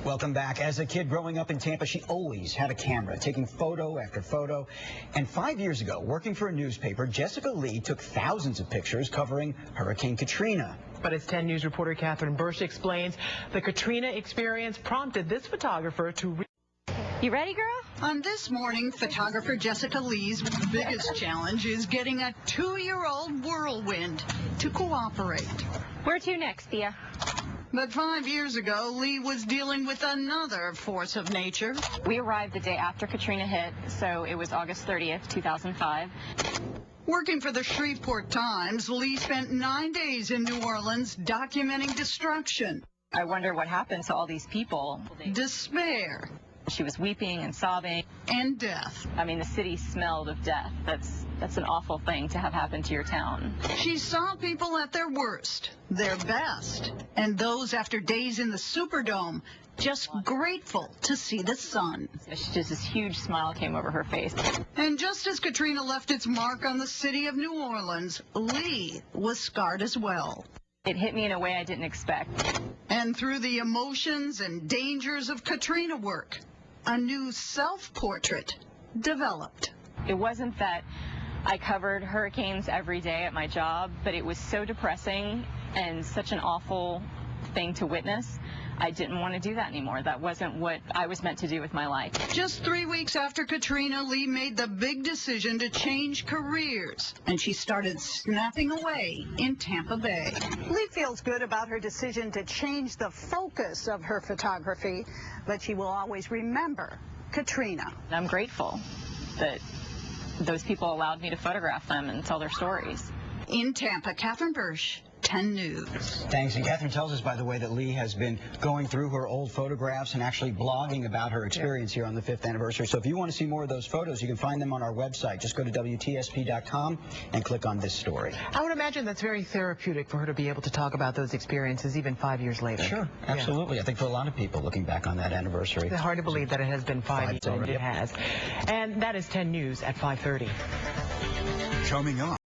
Welcome back. As a kid growing up in Tampa, she always had a camera, taking photo after photo. And 5 years ago, working for a newspaper, Jessica Leigh took thousands of pictures covering Hurricane Katrina. But as 10 News reporter Catherine Bursch explains, the Katrina experience prompted this photographer to... You ready, girl? On this morning, photographer Jessica Leigh's biggest challenge is getting a 2-year-old whirlwind to cooperate. Where to next, Thea? But 5 years ago, Leigh was dealing with another force of nature. We arrived the day after Katrina hit, so it was August 30th, 2005. Working for the Shreveport Times, Leigh spent 9 days in New Orleans documenting destruction. I wonder what happened to all these people. Despair. She was weeping and sobbing. And death. I mean, the city smelled of death. That's an awful thing to have happen to your town. She saw people at their worst, their best, and those after days in the Superdome, just grateful to see the sun. Just this huge smile came over her face. And just as Katrina left its mark on the city of New Orleans, Leigh was scarred as well. It hit me in a way I didn't expect. And through the emotions and dangers of Katrina work, a new self-portrait developed. It wasn't that I covered hurricanes every day at my job, but it was so depressing and such an awful thing to witness. I didn't want to do that anymore. That wasn't what I was meant to do with my life. Just 3 weeks after Katrina, Leigh made the big decision to change careers, and she started snapping away in Tampa Bay. Leigh feels good about her decision to change the focus of her photography, but she will always remember Katrina. I'm grateful that those people allowed me to photograph them and tell their stories. In Tampa, Catherine Bursch, 10 News. Thanks. And Catherine tells us, by the way, that Leigh has been going through her old photographs and actually blogging about her experience here on the 5th anniversary. So if you want to see more of those photos, you can find them on our website. Just go to WTSP.com and click on this story. I would imagine that's very therapeutic for her to be able to talk about those experiences even 5 years later. Sure, absolutely. Yeah. I think for a lot of people looking back on that anniversary. It's hard to believe that it has been 5 years, and it has. And that is 10 News at 5:30. Coming up.